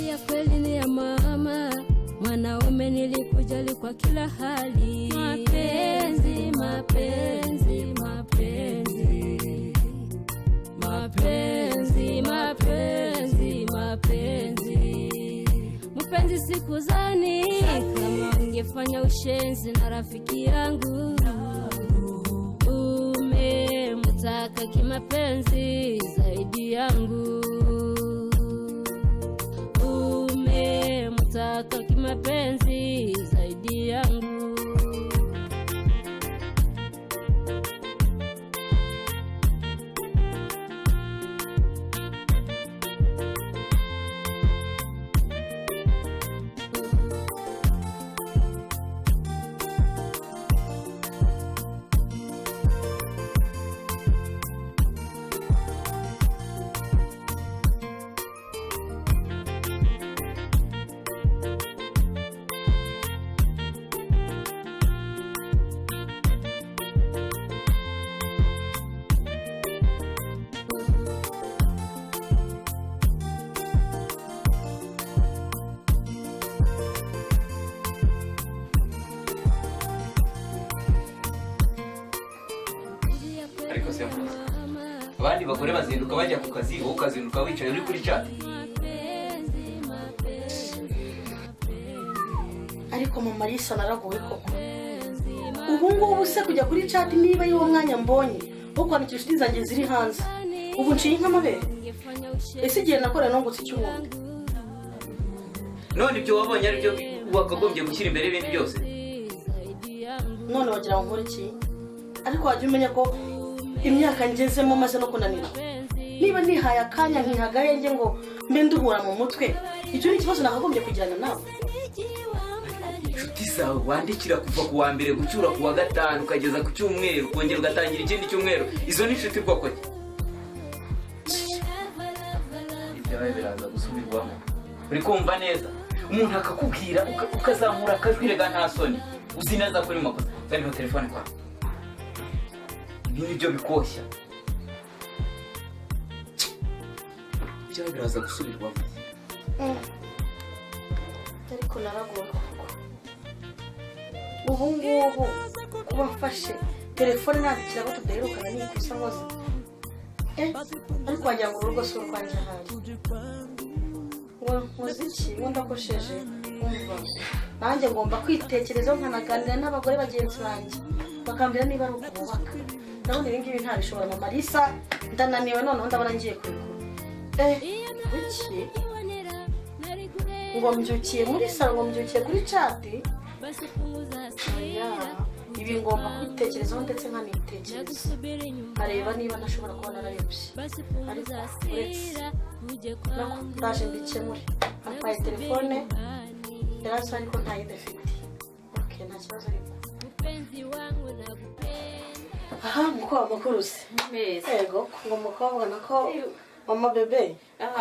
ya kweli ni ya mama, mwanaume nilikujali kwa kila hali. Mapenzi, mapenzi, mapenzi, mapenzi, mapenzi, mapenzi. Mpenzi sikuzani kama ungefanya ushenzi na rafiki yangu. Umemtaka kimapenzi zaidi yangu. Umemtaka kimapenzi zaidi yangu. Abandi bakore bazinduka bajya ku kazi, wowe ukazinduka wicaye uri kuri chat. Ariko mama Marisa naragowe koko. Ubu ngubu se kujya kuri chat niba yiwo mwanya mbonye wo kwandikira inshuti zanjye ziri hanze. Ubu nciye nk'amabere. Ese igihe nakorera no gutsi cy'umuntu. None ibyo wabonye ari byo wakagombye gushyira imbere ibindi byose. None wagira ngo nkore iki? Ariko wajya umenya ko imyaka ngezemo maze no kunanira. Niba nihaye akanya nkihagahenge ngo mbe nduhura mu mutwe, icyo ni ikibazo nakagombye kugirana nawe. Inshuti zawe wandikira kuva ku wa mbere gucyura ku wa gatanu ukageza ku cyumweru, kongera ugatangira ikindi cyumweru, izo ni inshuti bwoko ki? Ibyawe biraza gusubirwamo. Uri kumva neza? Umuntu akakubwira ukazamura akajwi rega nta soni. Uzi neza ko uri makosa. Zaniho telefone kwa. Ibi byo bikoshya. Ibyawe biraza gusubirwamo. Ariko naragowe. Ubu ngubu kuba mfashe telefone nandikira ko tudaherukana n'ikosa nkoze. Ariko wagira ngo urugo si urwanjye ahari. Muziki ndakosheje umva. Nanjye ngomba kwitekerezaho nkanaganira n'abagore bagenzi banjye. Bakambira niba ari ukubaka. Ndabona ibi ngibi ntabishobora mama Marisa, ndananiwe none ndabona ngiye kwikura. Biki? Ngo mbyukiye muri salo, ngo mbyukiye kuri chat. Ibi ngomba kwitekerezaho ndetse nkanitekereza. Areba niba nashobora kubona narayobye. Ariko ndaje mbikemure. Apaye telefone yarasa ariko ntayidefite. Okay, nta kibazo ariko. Aha mukobwa kuruse. Yego, ngo mukobwa nako mama bebe.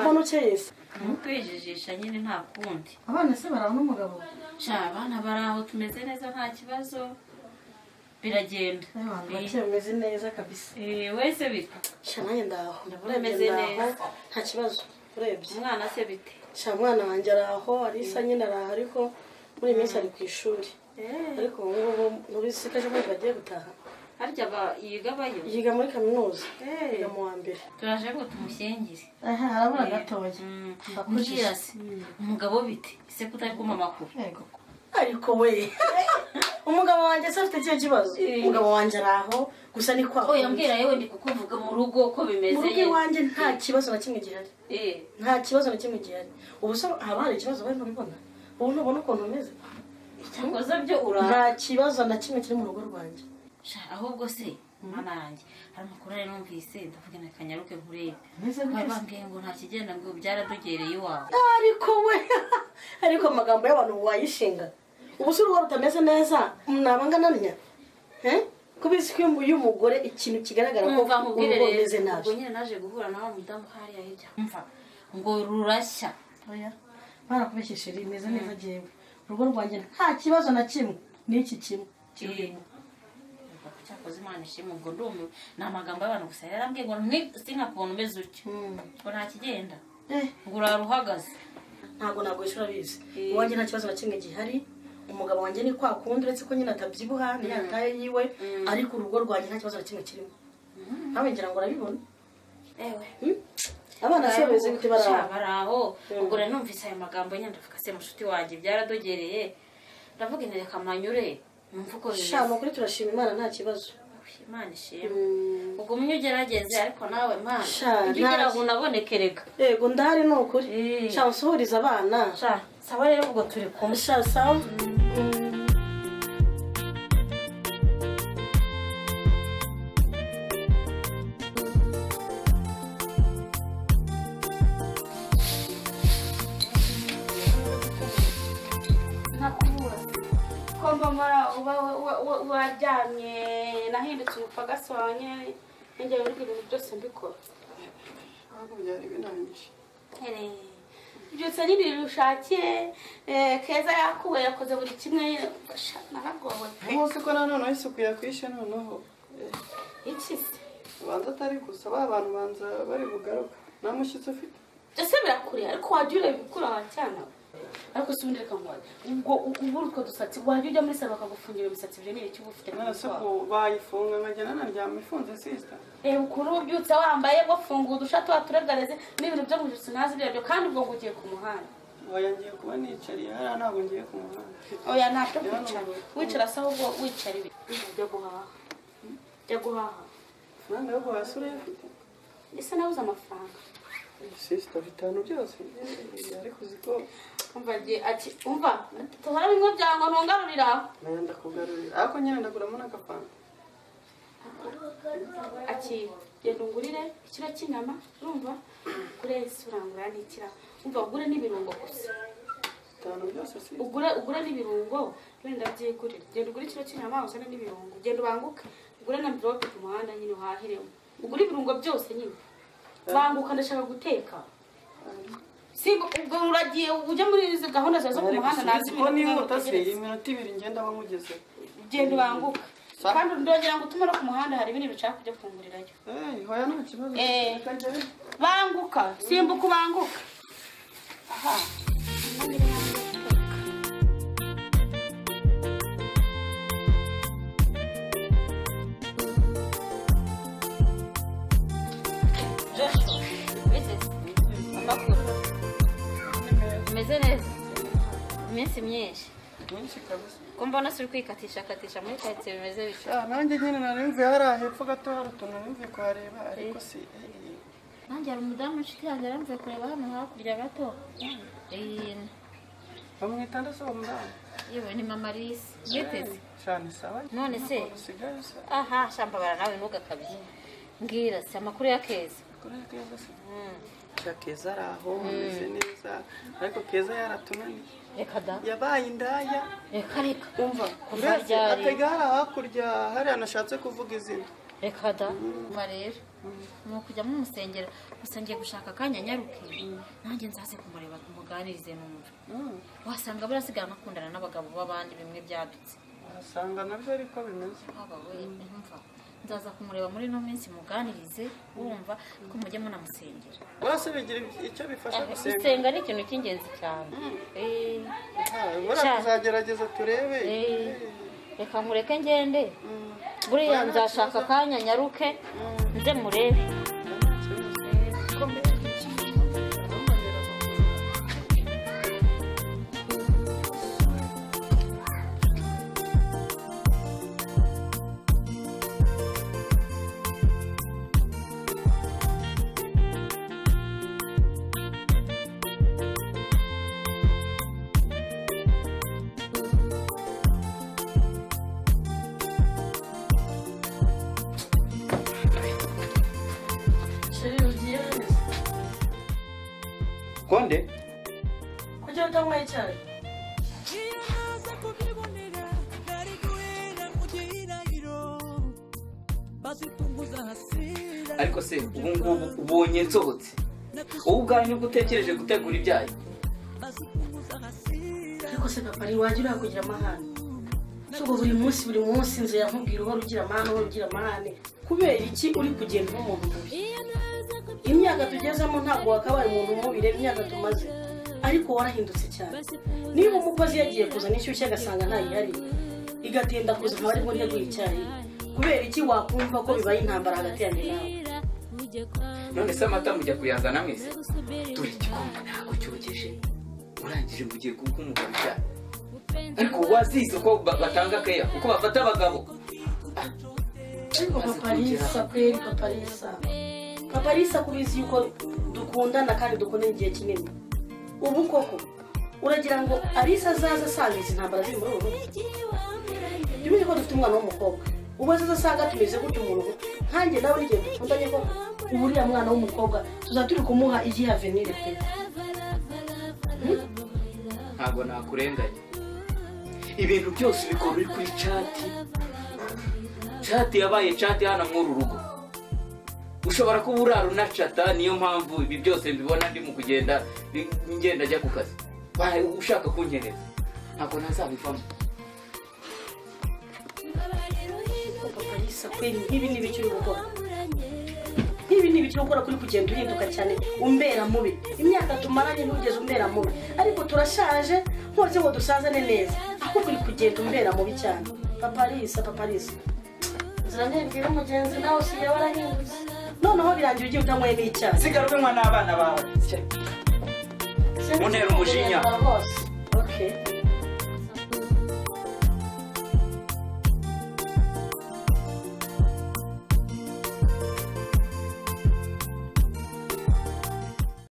Mbona ukeyese? Mukwijijisha nyine nta kundi. Abana se baraho n'umugabo. Abana baraho tumeze neza nta kibazo. Biragenda. Bameze neza kabisa. Wese bita. Nanjye ndaho. Ndameze neza. Nta kibazo. Urebye. Umwana se bite? Mwana wanjye araho, Arisa nyine araho ariko muri minsi ari ku ishuri. Ariko ubu muri sikaje muri bagiye gutaha. Harya yiga bayo. Yiga muri kaminuza. Yiga mu wa mbere. Turaje ngo tumushyengire. Harabura gatoya. Mbakujira se. Umugabo bite? Ise kutari kuma makuru. Yego. Ariko we. Umugabo wanjye se afite cyo kibazo. Umugabo wanjye araho gusa ni kwa. Oya mbwira yewe ndi kukuvuga mu rugo ko bimeze. Mu rugo wanjye nta kibazo na kimwe gihari. Nta kibazo na kimwe gihari. Ubu so haba hari ikibazo bari kubibona. Ubu ntubona ukuntu umeze. Cyakoze byo nta kibazo na kimwe kiri mu rugo rwanjye. Ahubwo se mwana yanjye hari amakuru ari numvise ndavuga na kanyaruke nkurebe. Bambwiye ngo nta kigenda ngo byaradogereye iwawe. Ariko we ariko amagambo y'abantu wayishinga. Ubu se urugo rutameze neza nabangananya. Kubizi ko y'umugore ikintu kigaragara ko umeze nabi. Ubwo nyine naje guhura na wa mudamu hariya hirya. Umva ngo rurashya. Oya barakubeshyeshe rimeze neza jewe. Urugo rwanjye nta kibazo na kimwe n'iki kimwe. Cyakoze Imana ishimwe ubwo ndumiwe n'amagambo y'abantu gusa yarambwiye ngo sinkakubona umeze utyo ngo nta kigenda ngo uraruhagaze ntabwo nagwishura bizi uwanjye nta kibazo na kimwe gihari umugabo wanjye ni kwa kundi uretse ko nyine atabyibuha ni yataye yiwe ariko urugo rwanjye nta kibazo na kimwe kirimo nawe ngira ngo urabibona abana se beze gute baraho ubwo rero numvise ayo magambo nyine ndavuga se mushuti wanjye byaradogereye ndavuga intere kamanyure mvuko shama kuri turashima Imana nta kibazo Imana ishimwe ubwo umwe ugerageze ariko nawe Imana ugira ngo unabonekerega yego ndahari ni ukuri sha usuhuriza abana sha sawa rero ubwo turi kumwe sha sawa waryamye nahindutse umupagasi wanjye njye muri ibintu byose mbikora ntabwo byari binanije byose n'ibintu ushakiye Keza yakuwe yakoze buri kimwe naragowe umunsi ko nanone isuku yakwishe noneho iki se ubanza atari gusa ba bantu banza bari bugaruka nta mushyitsi ufite byose birakure ariko wajya ureba ibikura wacyana ariko si ubundi reka nkwaye ubwo ubura utwo dusatsi wajya ujya muri salo bakagufungira imisatsi ibyo ni iki uba ufite nase ko bayifunga nkajya nanaryama ifunze sisita ukuri ubyutse wambaye wafunguye udusha tuba turegareze n'ibintu byo mu ijosi ntazi ibyo kandi ubwo ngo ugiye ku muhanda oya ngiye kuba nicariye hariya ntabwo ngiye ku muhanda oya ntabwo kwicara wicara se ahubwo wicara ibi jya guhaha jya guhaha amafaranga yo guhaha se urayafite ese nabuze amafaranga sisita bitanu byose ariko uzi ko umva tuhora bimwe byawe ngo ntungarurira nayo ndakugarurira ariko nyine ndaguramo n'agafanta genda ungurire ikiro cy'inyama urumva ugure urangura n'ikira umva ugure n'ibirungo gusa bitanu byose si ugure n'ibirungo wenda byigurire genda ugure ikiro cy'inyama uzane n'ibirungo genda ubanguke ugure na mvirope ku muhanda nyine uhahiremo ugure ibirungo byose nyine banguka ndashaka guteka ubwo uragiye ujya muri izi gahunda zawe zo ku muhanda nazi iminota ibiri ngenda bamugeze genda ubanguka kandi ndongera ngo utume no ku muhanda hari ibindi bishaka kujya kungurirayo hoya nta kibazo banguka simbuka ubanguka aha umeze neza iminsi myinshi kabisa ko mbona si uri kwikatisha muri karitsiye bimeze bityo nanjye nyine narimvuye hariya hepfo gato hari utuntu narimvuye kuhareba ariko si nanjye hari umudamu inshuti yanjye yaramvuye kureba hano hakurya gato bamwita ndetse uwo mudamu yewe ni mama Lise yiteze cyane sawa none se usigaye se aha shambabara nawe ntugakabye mbwira se amakuru ya Keza kuri Keza se Keza ari aho ameze neza ariko Keza yaratunaniye reka da yabaye indaya reka umva mbese atega hakurya hariya nashatse kuvuga izina reka da mba rero ni ukujya mumusengera gusa ngiye gushaka akanya nyaruke nanjye nzaze kumureba tumuganirize numva wasanga barasigara bakundana n'abagabo b'abandi bimwe byadutse wasanga nabyo ariko bimeze mva nzaza kumureba muri ino minsi muganirize wumva ko mujye munamusengera bose bigira icyo bifasha gusenga ni ikintu cy'ingenzi cyane tuzagerageza turebe reka mureke ngende buriya nzashaka akanya nyaruke nze murebe Konde? Kugira utanywa icyayi. Ariko se ubu ngubu ubonye nsohotse wowe ubwawe nibwo utekereje gutegura ibyayi Ariko se papa ari wagira kugira amahane Sugo buri munsi nze yakubwira uhora ugira amahane kubera iki uri kugenda umuntu mubi Imyaka tugezemo ntabwo wakabaye umuntu mubi reba imyaka tumaze ariko warahindutse cyane. Niba umukozi yagiye kuzana inshyushyu agasanga ntayihari igatinda kuza nkaba arimo nteguye icyayi, kubera iki wakumva ko bibaye intambara hagati yanjye nawe? none se amata mujya kuyazana mwese? Turi igikombe ntabwo cyogeje, urangije mugiye kuko umugabo cyane, ariko wazize ko batanga keya uko bafata abagabo. Ariko Paparisa kubizi yuko dukundana kandi dukundana igihe kinini. Ubu koko uragira ngo Alisa azaza asanga izi ntambara ziri muri ubu? Tumenye ko dufite umwana w'umukobwa, ubu azasanga tumeze gutyo umuntu nkanjye nawe n'igihe dukundanye ko uriya mwana w'umukobwa tuzaturi kumuha igihe avenire pe. Ntabwo nakurenganya, ibintu byose bikora uri kuri chat yabaye chat hano muri rugo. Ushobora kuba urara unacata, niyo mpamvu ibi byose mbibona ndi mu kugenda ngenda ajya ku kazi. Baye ushaka kunkereza ntabwo nazabivamo. Paparisa kweli ibi ni bicyo gukora, ibi ni bicyo gukora kuri kugenda uhinduka cyane umbera mubi. Imyaka tumaranye ntugeze umbera mubi, ariko turashaje nkoze ngo dusazane neza, aho kuri kugenda umbera mubi cyane. Paparisa ziranye bwira umugenzi nawe usiye warahindutse, noneho birangiye ugiye utanyweye n'icyaha. Sigaruke mwana abana bawe munera umujinya.